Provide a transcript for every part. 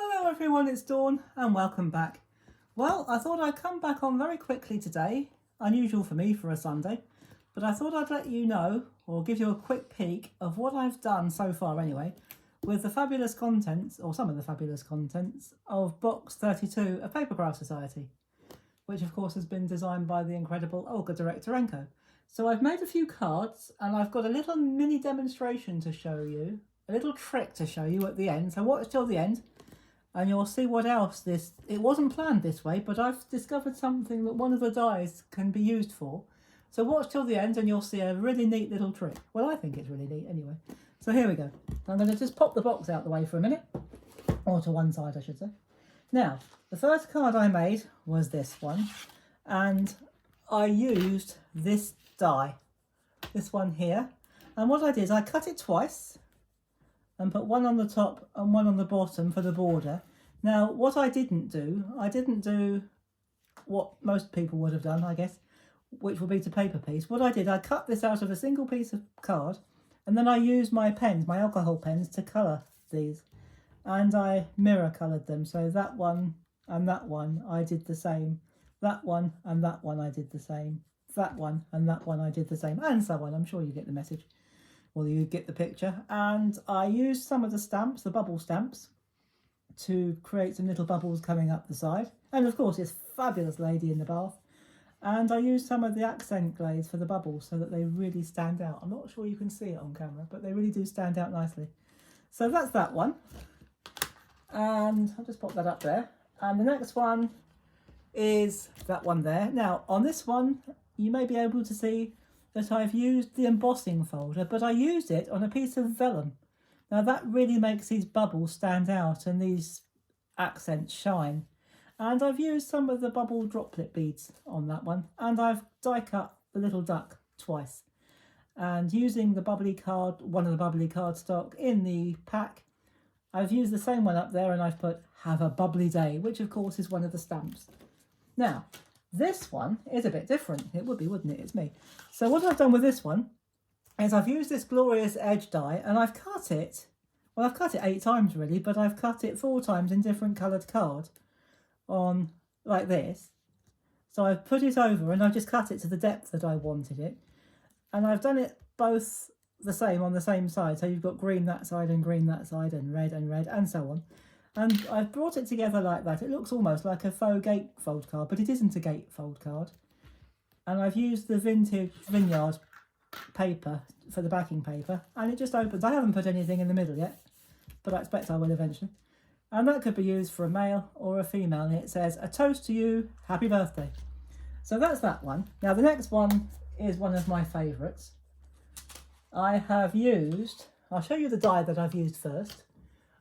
Hello everyone, it's Dawn and welcome back. Well, I thought I'd come back on very quickly today, unusual for me for a Sunday, but I thought I'd let you know, or give you a quick peek of what I've done so far anyway, with the fabulous contents, or some of the fabulous contents, of Box 32 of PAPERCRAFT Society, which of course has been designed by the incredible Olga Direktorenko. So I've made a few cards and I've got a little mini demonstration to show you, a little trick to show you at the end, so watch till the end. And you'll see what else it wasn't planned this way, but I've discovered something that one of the dies can be used for. So watch till the end and you'll see a really neat little trick. Well, I think it's really neat anyway. So here we go. I'm going to just pop the box out the way for a minute. Or to one side, I should say. Now, the first card I made was this one. And I used this die. This one here. And what I did is I cut it twice. And put one on the top and one on the bottom for the border. Now, what I didn't do what most people would have done, I guess, which would be to paper piece. What I did, I cut this out of a single piece of card, and then I used my pens, my alcohol pens, to colour these. And I mirror coloured them, so that one and that one I did the same. That one and that one I did the same. That one and that one I did the same, and so on. I'm sure you get the message. Well, you get the picture. And I used some of the stamps, the bubble stamps, to create some little bubbles coming up the side. And of course, this fabulous lady in the bath. And I used some of the accent glaze for the bubbles so that they really stand out. I'm not sure you can see it on camera, but they really do stand out nicely. So that's that one. And I'll just pop that up there. And the next one is that one there. Now, on this one, you may be able to see that I've used the embossing folder, but I used it on a piece of vellum. Now that really makes these bubbles stand out and these accents shine. And I've used some of the bubble droplet beads on that one, and I've die cut the little duck twice. And using the bubbly card, one of the bubbly cardstock in the pack, I've used the same one up there and I've put "Have a bubbly day," which of course is one of the stamps. Now, this one is a bit different. It would be, wouldn't it? It's me. So what I've done with this one is I've used this glorious edge die and I've cut it, well, I've cut it 8 times really, but I've cut it 4 times in different coloured card on like this. So I've put it over and I've just cut it to the depth that I wanted it. And I've done it both the same on the same side. So you've got green that side and green that side and red and so on. And I've brought it together like that. It looks almost like a faux gatefold card, but it isn't a gatefold card. And I've used the vintage vineyard paper for the backing paper, and it just opens. I haven't put anything in the middle yet, but I expect I will eventually. And that could be used for a male or a female, and it says, "A toast to you, happy birthday." So that's that one. Now the next one is one of my favourites. I have used, I'll show you the die that I've used first.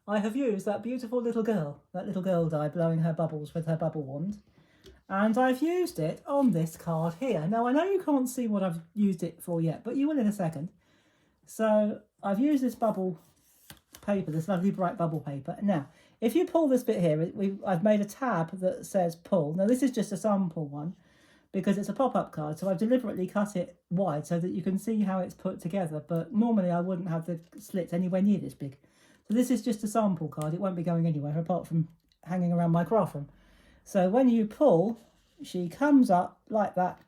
I have used that beautiful little girl, that little girl die blowing her bubbles with her bubble wand. And I've used it on this card here. Now, I know you can't see what I've used it for yet, but you will in a second. So I've used this bubble paper, this lovely bright bubble paper. Now, if you pull this bit here, I've made a tab that says pull. Now, this is just a sample one because it's a pop-up card. So I've deliberately cut it wide so that you can see how it's put together. But normally I wouldn't have the slits anywhere near this big. So this is just a sample card. It won't be going anywhere apart from hanging around my craft room. So when you pull, she comes up like that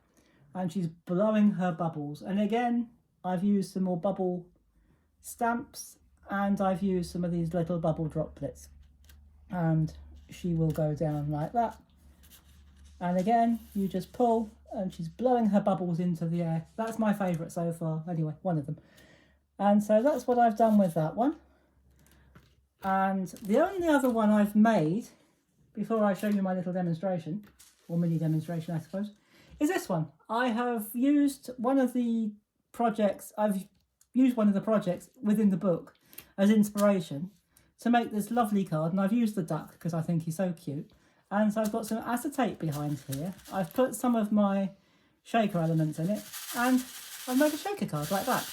and she's blowing her bubbles. And again, I've used some more bubble stamps and I've used some of these little bubble droplets. And she will go down like that. And again, you just pull and she's blowing her bubbles into the air. That's my favourite so far. Anyway, one of them. And so that's what I've done with that one. And the only other one I've made, before I show you my little demonstration, or mini demonstration I suppose, is this one. I have used one of the projects, within the book as inspiration to make this lovely card, and I've used the duck because I think he's so cute. And so I've got some acetate behind here. I've put some of my shaker elements in it, and I've made a shaker card like that.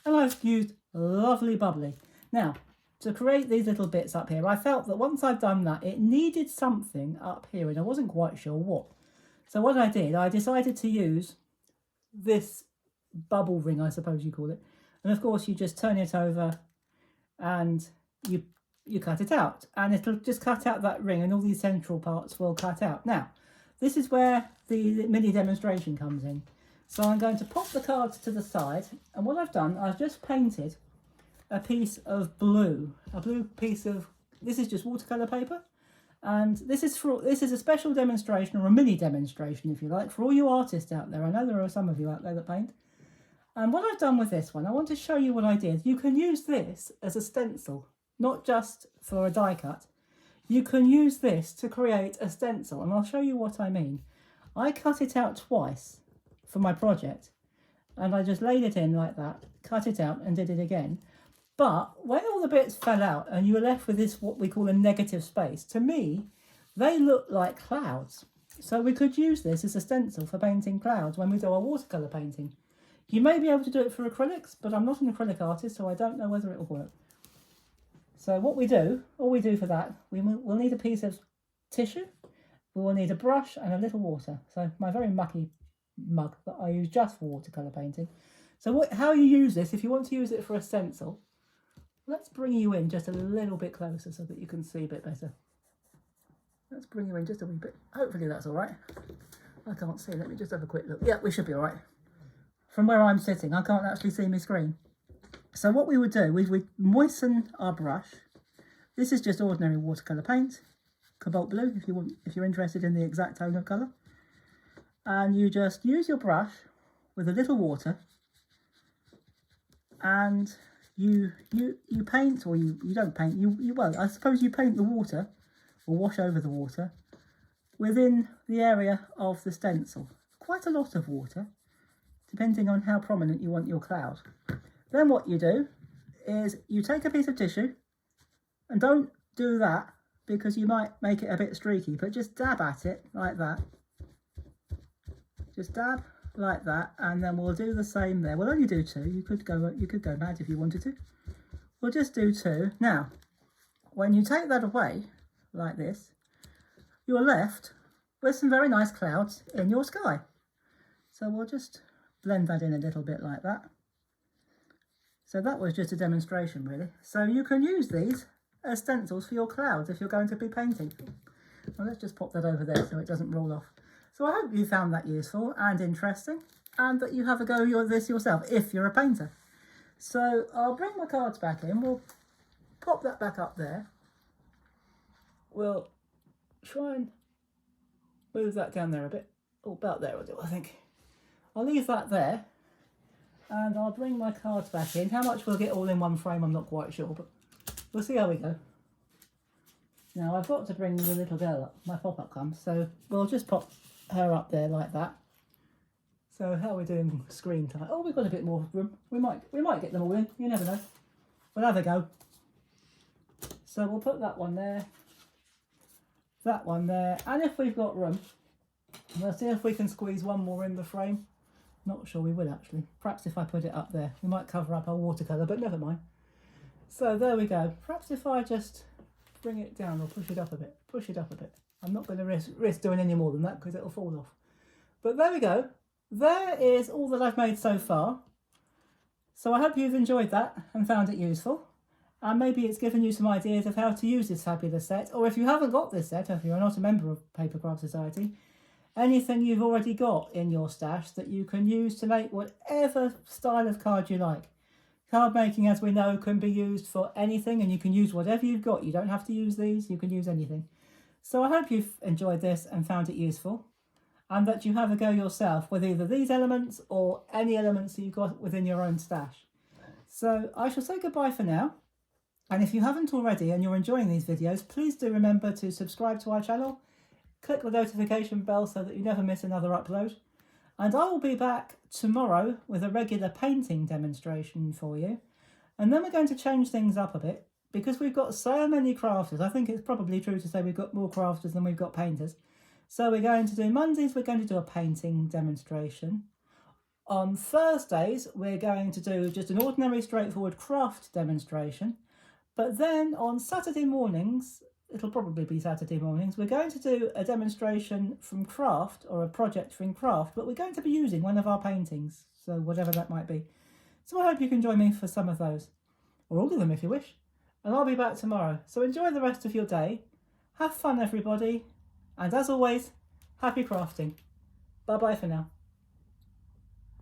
And I've used lovely bubbly. Now, to create these little bits up here, I felt that once I've done that, it needed something up here, and I wasn't quite sure what. So what I did, I decided to use this bubble ring, I suppose you call it. And of course, you just turn it over and you you cut it out, and it'll just cut out that ring, and all these central parts will cut out. Now, this is where the mini demonstration comes in. So I'm going to pop the cards to the side, and what I've done, I've just painted a piece of blue, piece of, this is just watercolour paper, and this is a special demonstration, or a mini demonstration if you like, for all you artists out there. I know there are some of you out there that paint. And what I've done with this one, I want to show you what I did. You can use this as a stencil, not just for a die cut. You can use this to create a stencil, and I'll show you what I mean. I cut it out twice for my project, and I just laid it in like that, cut it out and did it again. But when all the bits fell out and you were left with this, what we call a negative space, to me, they look like clouds. So we could use this as a stencil for painting clouds when we do our watercolour painting. You may be able to do it for acrylics, but I'm not an acrylic artist, so I don't know whether it will work. So what we do, all we do for that, we'll need a piece of tissue, we will need a brush and a little water. So my very mucky mug that I use just for watercolour painting. So how you use this, if you want to use it for a stencil, let's bring you in just a little bit closer so that you can see a bit better. Let's bring you in just a wee bit. Hopefully that's all right. I can't see. Let me just have a quick look. Yeah, we should be all right. From where I'm sitting, I can't actually see my screen. So what we would do, we would moisten our brush. This is just ordinary watercolour paint, cobalt blue, if you're interested in the exact tone of colour. And you just use your brush with a little water, and you paint, or you don't paint, well, I suppose you paint the water, or wash over the water, within the area of the stencil. Quite a lot of water, depending on how prominent you want your cloud. Then what you do is you take a piece of tissue, and don't do that because you might make it a bit streaky, but just dab at it like that. Just dab like that, and then we'll do the same there. We'll only do two. You could go mad if you wanted to. We'll just do two. Now, when you take that away like this, you're left with some very nice clouds in your sky. So we'll just blend that in a little bit like that. So that was just a demonstration, really. So you can use these as stencils for your clouds if you're going to be painting. Well, let's just pop that over there so it doesn't roll off. So I hope you found that useful and interesting, and that you have a go at this yourself if you're a painter. So I'll bring my cards back in. We'll pop that back up there. We'll try and move that down there a bit. Oh, about there will do, I think. I'll leave that there, and I'll bring my cards back in. How much we'll get all in one frame, I'm not quite sure, but we'll see how we go. Now I've got to bring the little girl up. My pop-up comes, so we'll just pop her up there like that. So how are we doing screen time? Oh, we've got a bit more room. We might get them all in. You never know. We'll have a go. So we'll put that one there, and if we've got room, we'll see if we can squeeze one more in the frame. Not sure we will actually. Perhaps if I put it up there, we might cover up our watercolour, but never mind. So there we go. Perhaps if I just bring it down or push it up a bit. Push it up a bit. I'm not going to risk doing any more than that because it'll fall off. But there we go. There is all that I've made so far. So I hope you've enjoyed that and found it useful. And maybe it's given you some ideas of how to use this fabulous set. Or if you haven't got this set, if you're not a member of PAPERCRAFT Society, anything you've already got in your stash that you can use to make whatever style of card you like. Card making, as we know, can be used for anything, and you can use whatever you've got. You don't have to use these, you can use anything. So I hope you've enjoyed this and found it useful, and that you have a go yourself with either these elements or any elements that you've got within your own stash. So I shall say goodbye for now, and if you haven't already and you're enjoying these videos, please do remember to subscribe to our channel, click the notification bell so that you never miss another upload. And I will be back tomorrow with a regular painting demonstration for you. And then we're going to change things up a bit because we've got so many crafters. I think it's probably true to say we've got more crafters than we've got painters. So we're going to do Mondays, we're going to do a painting demonstration. On Thursdays, we're going to do just an ordinary straightforward craft demonstration. But then on Saturday mornings, it'll probably be Saturday mornings, we're going to do a demonstration from craft, or a project from craft, but we're going to be using one of our paintings, so whatever that might be. So I hope you can join me for some of those, or all of them if you wish. and I'll be back tomorrow. So enjoy the rest of your day. Have fun, everybody. And as always, happy crafting. Bye bye for now.